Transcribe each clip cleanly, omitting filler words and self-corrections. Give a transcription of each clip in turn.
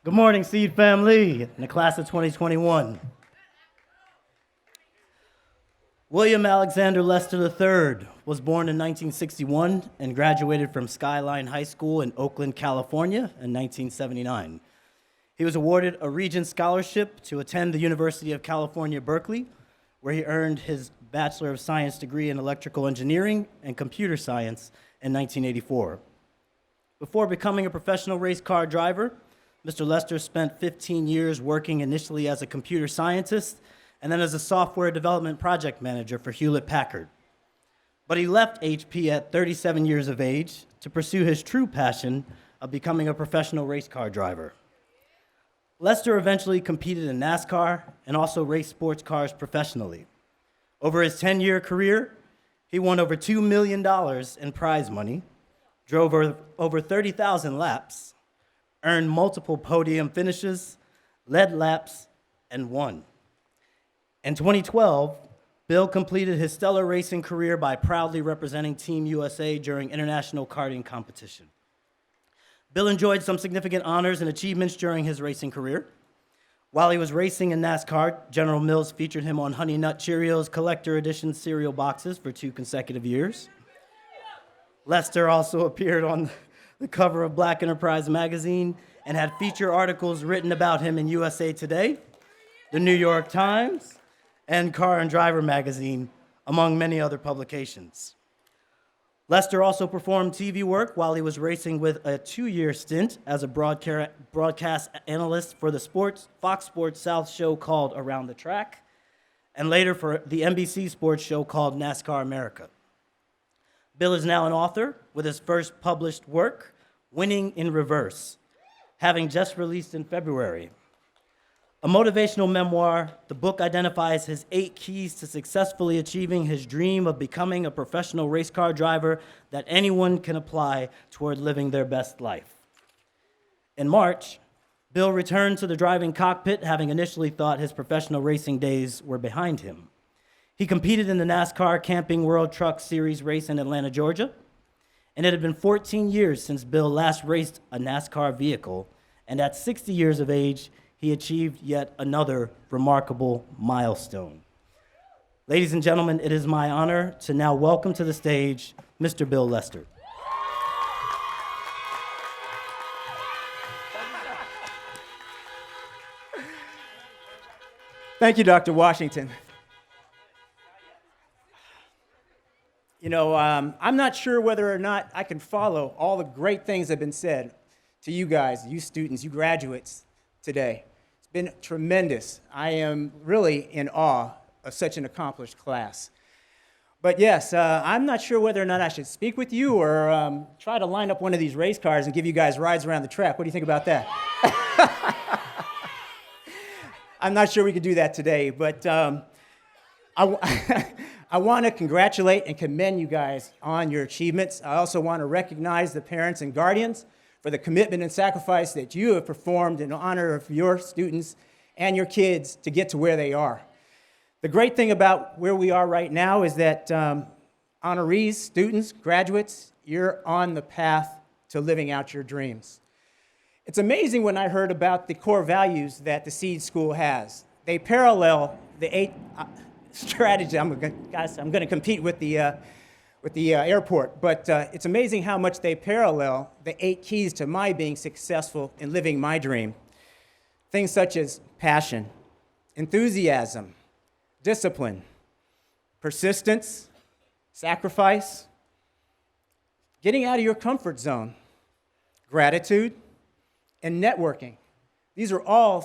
Good morning, Seed family, in the class of 2021. William Alexander Lester III was born in 1961 and graduated from Skyline High School in Oakland, California in 1979. He was awarded a Regents Scholarship to attend the University of California, Berkeley, where he earned his Bachelor of Science degree in Electrical Engineering and Computer Science in 1984. Before becoming a professional race car driver, Mr. Lester spent 15 years working initially as a computer scientist and then as a software development project manager for Hewlett-Packard. But he left HP at 37 years of age to pursue his true passion of becoming a professional race car driver. Lester eventually competed in NASCAR and also raced sports cars professionally. Over his 10-year career, he won over $2 million in prize money, drove over 30,000 laps, earned multiple podium finishes, led laps, and won. In 2012, Bill completed his stellar racing career by proudly representing Team USA during international karting competition. Bill enjoyed some significant honors and achievements during his racing career. While he was racing in NASCAR, General Mills featured him on Honey Nut Cheerios Collector Edition cereal boxes for 2 consecutive years. Lester also appeared on the cover of Black Enterprise magazine and had feature articles written about him in USA Today, the New York Times, and Car and Driver magazine, among many other publications. Lester also performed TV work while he was racing with a 2-year stint as a broadcast analyst for the Fox Sports South show called Around the Track, and later for the NBC Sports show called NASCAR America. Bill is now an author with his first published work, Winning in Reverse, having just released in February. A motivational memoir, the book identifies his 8 keys to successfully achieving his dream of becoming a professional race car driver that anyone can apply toward living their best life. In March, Bill returned to the driving cockpit, having initially thought his professional racing days were behind him. He competed in the NASCAR Camping World Truck Series race in Atlanta, Georgia, and it had been 14 years since Bill last raced a NASCAR vehicle, and at 60 years of age, he achieved yet another remarkable milestone. Ladies and gentlemen, it is my honor to now welcome to the stage Mr. Bill Lester. Thank you, Dr. Washington. You know, I'm not sure whether or not I can follow all the great things that have been said to you guys, you students, you graduates today. It's been tremendous. I am really in awe of such an accomplished class. But yes, I'm not sure whether or not I should speak with you or try to line up one of these race cars and give you guys rides around the track. What do you think about that? I'm not sure we could do that today, but I want to congratulate and commend you guys on your achievements. I also want to recognize the parents and guardians for the commitment and sacrifice that you have performed in honor of your students and your kids to get to where they are. The great thing about where we are right now is that honorees, students, graduates, you're on the path to living out your dreams. It's amazing when I heard about the core values that the Seed School has. They parallel the 8 strategy. I'm going to compete with the airport, but it's amazing how much they parallel the 8 keys to my being successful in living my dream. Things such as passion, enthusiasm, discipline, persistence, sacrifice, getting out of your comfort zone, gratitude, and networking. These are all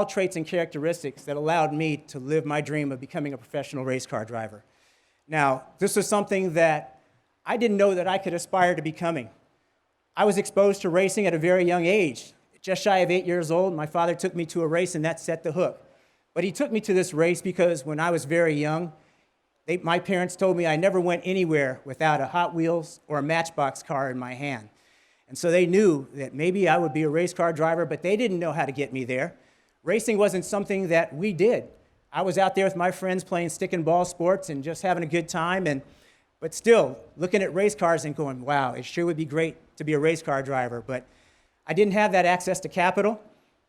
traits and characteristics that allowed me to live my dream of becoming a professional race car driver. Now, this is something that I didn't know that I could aspire to becoming. I was exposed to racing at a very young age. Just shy of 8 years old, my father took me to a race, and that set the hook. But he took me to this race because when I was very young, my parents told me I never went anywhere without a Hot Wheels or a Matchbox car in my hand. And so they knew that maybe I would be a race car driver, but they didn't know how to get me there. Racing wasn't something that we did. I was out there with my friends playing stick and ball sports and just having a good time, but still looking at race cars and going, wow, it sure would be great to be a race car driver. But I didn't have that access to capital.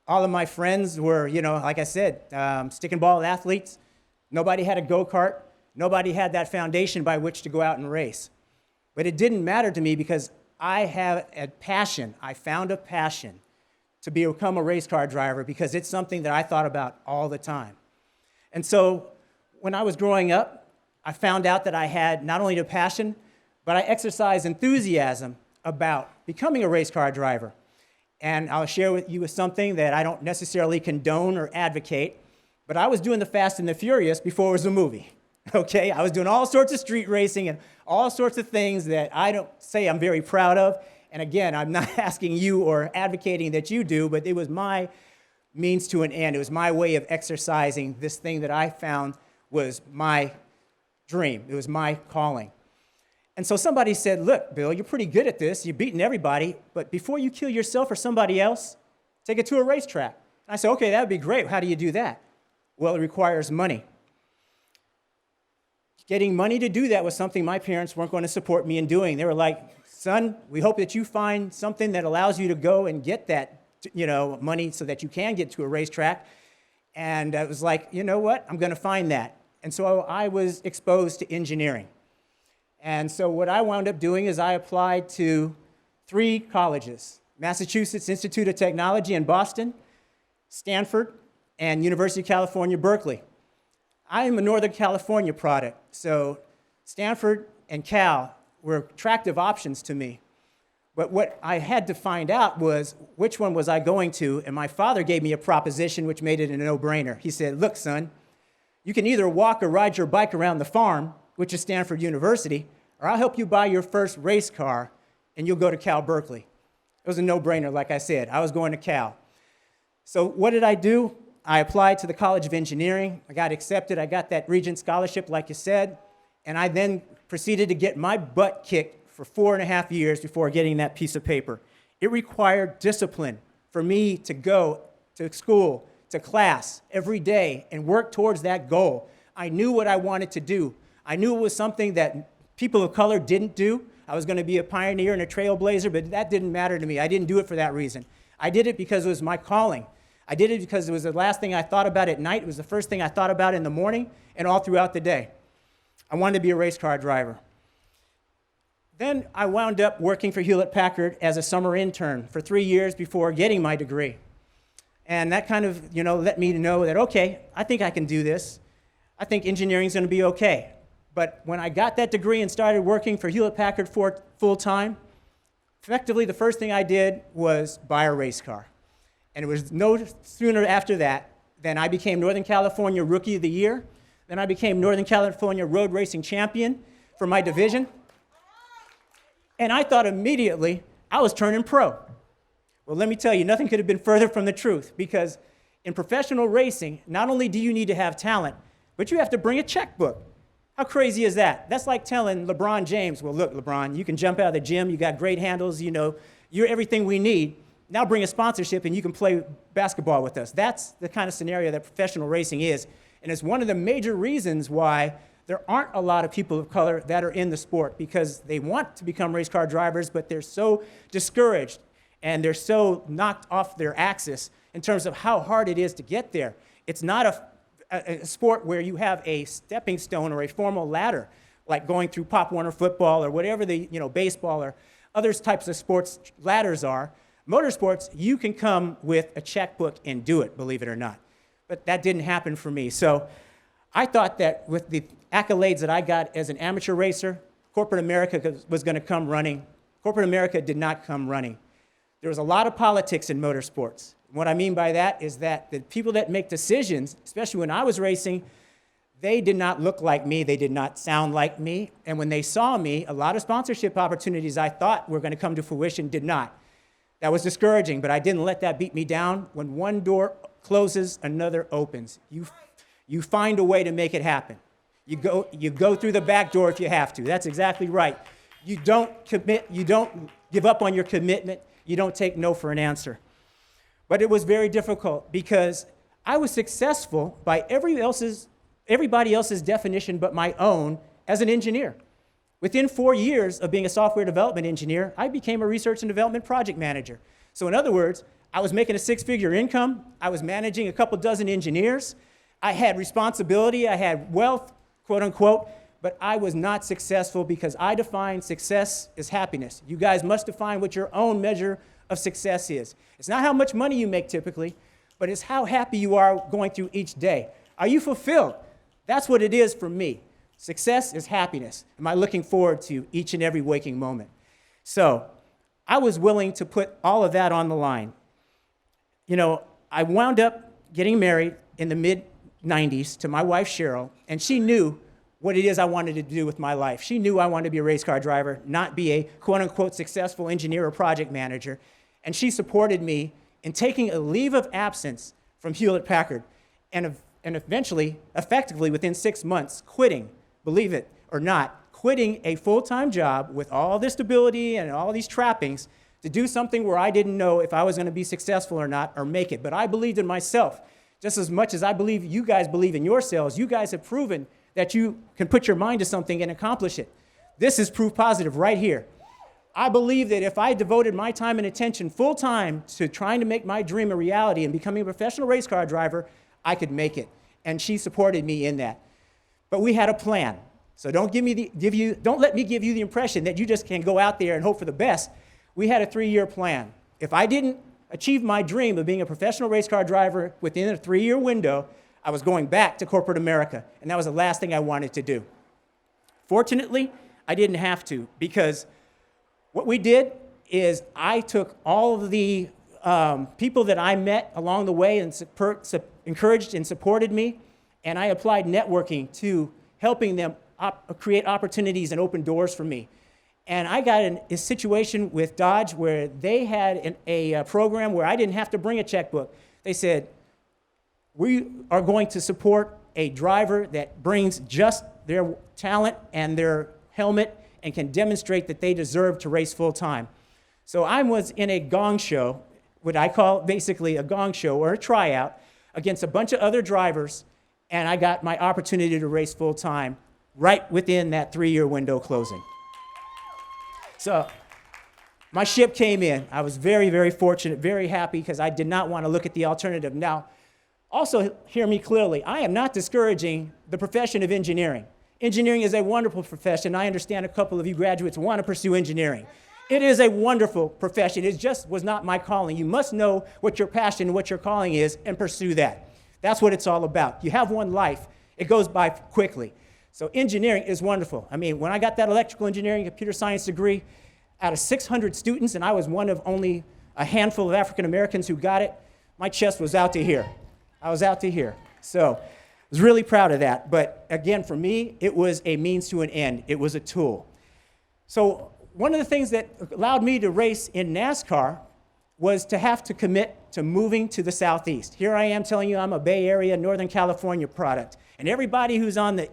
All of my friends were, like I said, stick and ball athletes. Nobody had a go-kart. Nobody had that foundation by which to go out and race. But it didn't matter to me because I have a passion. I found a passion to become a race car driver because it's something that I thought about all the time. And so when I was growing up, I found out that I had not only the passion, but I exercised enthusiasm about becoming a race car driver. And I'll share with you something that I don't necessarily condone or advocate, but I was doing the Fast and the Furious before it was a movie, okay? I was doing all sorts of street racing and all sorts of things that I don't say I'm very proud of. And again, I'm not asking you or advocating that you do, but it was my means to an end. It was my way of exercising this thing that I found was my dream. It was my calling. And so somebody said, look, Bill, you're pretty good at this. You're beating everybody. But before you kill yourself or somebody else, take it to a racetrack. And I said, okay, that would be great. How do you do that? Well, it requires money. Getting money to do that was something my parents weren't going to support me in doing. They were like, son, we hope that you find something that allows you to go and get that, money so that you can get to a racetrack. And I was like, you know what? I'm going to find that. And so I was exposed to engineering. And so what I wound up doing is I applied to 3 colleges: Massachusetts Institute of Technology in Boston, Stanford, and University of California, Berkeley. I am a Northern California product, so Stanford and Cal were attractive options to me. But what I had to find out was which one was I going to, and my father gave me a proposition which made it a no-brainer. He said, look, son, you can either walk or ride your bike around the farm, which is Stanford University, or I'll help you buy your first race car, and you'll go to Cal Berkeley. It was a no-brainer, like I said. I was going to Cal. So what did I do? I applied to the College of Engineering. I got accepted. I got that Regent Scholarship, like you said, and I then proceeded to get my butt kicked for 4.5 years before getting that piece of paper. It required discipline for me to go to school, to class every day and work towards that goal. I knew what I wanted to do. I knew it was something that people of color didn't do. I was going to be a pioneer and a trailblazer, but that didn't matter to me. I didn't do it for that reason. I did it because it was my calling. I did it because it was the last thing I thought about at night. It was the first thing I thought about in the morning and all throughout the day. I wanted to be a race car driver. Then I wound up working for Hewlett-Packard as a summer intern for 3 years before getting my degree. And that kind of, let me know that, okay, I think I can do this. I think engineering is going to be okay. But when I got that degree and started working for Hewlett-Packard full-time, effectively the first thing I did was buy a race car. And it was no sooner after that than I became Northern California Rookie of the Year. Then I became Northern California Road Racing Champion for my division. And I thought immediately I was turning pro. Well, let me tell you, nothing could have been further from the truth, because in professional racing, not only do you need to have talent, but you have to bring a checkbook. How crazy is that? That's like telling LeBron James, well, look, LeBron, you can jump out of the gym, you got great handles, you're everything we need. Now bring a sponsorship and you can play basketball with us. That's the kind of scenario that professional racing is. And it's one of the major reasons why there aren't a lot of people of color that are in the sport, because they want to become race car drivers, but they're so discouraged and they're so knocked off their axis in terms of how hard it is to get there. It's not a sport where you have a stepping stone or a formal ladder, like going through Pop Warner football or whatever the, baseball or other types of sports ladders are. Motorsports, you can come with a checkbook and do it, believe it or not. But that didn't happen for me. So I thought that with the accolades that I got as an amateur racer, corporate America was going to come running. Corporate America did not come running. There was a lot of politics in motorsports. What I mean by that is that the people that make decisions, especially when I was racing, they did not look like me. They did not sound like me. And when they saw me, a lot of sponsorship opportunities I thought were going to come to fruition did not. That was discouraging, but I didn't let that beat me down. When one door closes, another opens. You find a way to make it happen. You go through the back door if you have to. That's exactly right. You don't commit. You don't give up on your commitment. You don't take no for an answer. But it was very difficult because I was successful by everybody else's definition but my own as an engineer. Within 4 years of being a software development engineer, I became a research and development project manager. So in other words, I was making a six-figure income. I was managing a couple dozen engineers. I had responsibility. I had wealth, quote unquote, but I was not successful because I define success as happiness. You guys must define what your own measure of success is. It's not how much money you make typically, but it's how happy you are going through each day. Are you fulfilled? That's what it is for me. Success is happiness. Am I looking forward to each and every waking moment? So I was willing to put all of that on the line. You know, I wound up getting married in the mid-90s to my wife, Cheryl, and she knew what it is I wanted to do with my life. She knew I wanted to be a race car driver, not be a quote-unquote successful engineer or project manager, and she supported me in taking a leave of absence from Hewlett-Packard and eventually, effectively, within 6 months, quitting, believe it or not, quitting a full-time job with all this stability and all these trappings to do something where I didn't know if I was going to be successful or not or make it. But I believed in myself just as much as I believe you guys believe in yourselves. You guys have proven that you can put your mind to something and accomplish it. This is proof positive right here. I believe that if I devoted my time and attention full-time to trying to make my dream a reality and becoming a professional race car driver, I could make it. And she supported me in that. But we had a plan. So don't let me give you the impression that you just can go out there and hope for the best. We had a 3-year plan. If I didn't achieve my dream of being a professional race car driver within a 3-year window, I was going back to corporate America, and that was the last thing I wanted to do. Fortunately, I didn't have to, because what we did is I took all of the people that I met along the way and encouraged and supported me, and I applied networking to helping them create opportunities and open doors for me. And I got in a situation with Dodge where they had a program where I didn't have to bring a checkbook. They said, we are going to support a driver that brings just their talent and their helmet and can demonstrate that they deserve to race full time. So I was in a gong show, what I call basically a gong show or a tryout, against a bunch of other drivers, and I got my opportunity to race full time right within that 3-year window closing. So my ship came in. I was very, very fortunate, very happy, because I did not want to look at the alternative. Now, also hear me clearly. I am not discouraging the profession of engineering. Engineering is a wonderful profession. I understand a couple of you graduates want to pursue engineering. It is a wonderful profession. It just was not my calling. You must know what your passion and what your calling is and pursue that. That's what it's all about. You have one life. It goes by quickly. So engineering is wonderful. I mean, when I got that electrical engineering, computer science degree, out of 600 students, and I was one of only a handful of African Americans who got it, my chest was out to here. I was out to here. So I was really proud of that. But again, for me, it was a means to an end. It was a tool. So one of the things that allowed me to race in NASCAR was to have to commit to moving to the Southeast. Here I am telling you I'm a Bay Area, Northern California product. And everybody who's on the,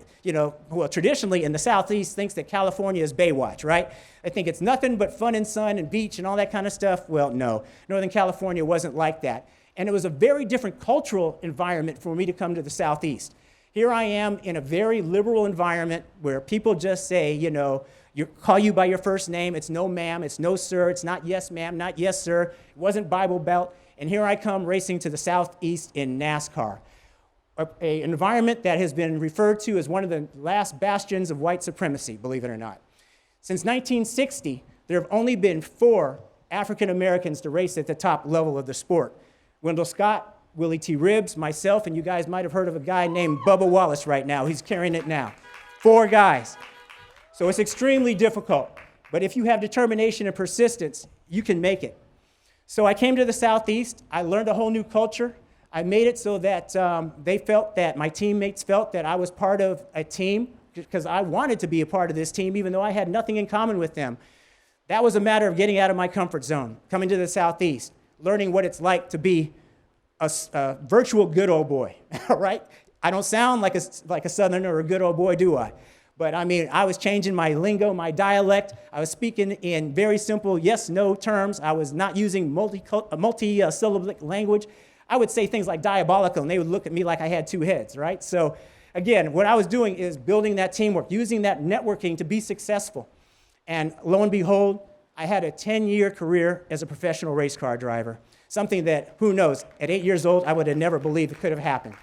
well, traditionally in the Southeast thinks that California is Baywatch, right? I think it's nothing but fun and sun and beach and all that kind of stuff. Well, no. Northern California wasn't like that. And it was a very different cultural environment for me to come to the Southeast. Here I am in a very liberal environment where people just say, call you by your first name. It's no ma'am, it's no sir, it's not yes ma'am, not yes sir. It wasn't Bible Belt. And here I come racing to the Southeast in NASCAR, an environment that has been referred to as one of the last bastions of white supremacy, believe it or not. Since 1960, there have only been 4 African Americans to race at the top level of the sport. Wendell Scott, Willie T. Ribbs, myself, and you guys might have heard of a guy named Bubba Wallace right now. He's carrying it now. 4 guys. So it's extremely difficult. But if you have determination and persistence, you can make it. So I came to the Southeast. I learned a whole new culture. I made it so that my teammates felt that I was part of a team, because I wanted to be a part of this team, even though I had nothing in common with them. That was a matter of getting out of my comfort zone, coming to the Southeast, learning what it's like to be a virtual good old boy, all right? I don't sound like a Southerner or a good old boy, do I? But I mean, I was changing my lingo, my dialect. I was speaking in very simple yes-no terms. I was not using multi-syllabic language. I would say things like diabolical, and they would look at me like I had 2 heads, right? So again, what I was doing is building that teamwork, using that networking to be successful. And lo and behold, I had a 10-year career as a professional race car driver, something that, who knows, at 8 years old, I would have never believed it could have happened.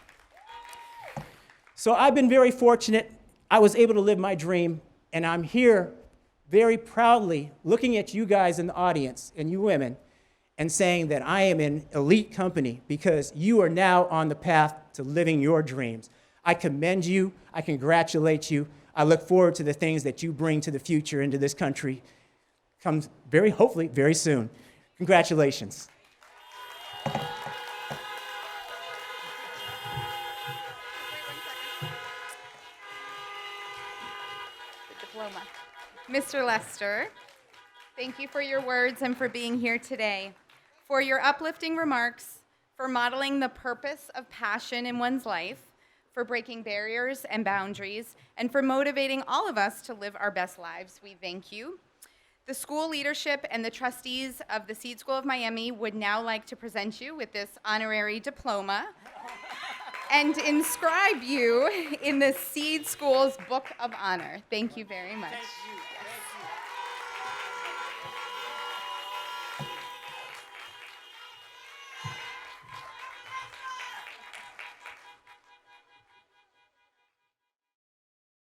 So I've been very fortunate. I was able to live my dream, and I'm here very proudly looking at you guys in the audience and you women and saying that I am in elite company because you are now on the path to living your dreams. I commend you. I congratulate you. I look forward to the things that you bring to the future into this country. Comes hopefully, very soon. Congratulations. The diploma. Mr. Lester, thank you for your words and for being here today, for your uplifting remarks, for modeling the purpose of passion in one's life, for breaking barriers and boundaries, and for motivating all of us to live our best lives. We thank you. The school leadership and the trustees of the Seed School of Miami would now like to present you with this honorary diploma and inscribe you in the Seed School's Book of Honor. Thank you very much. Thank you.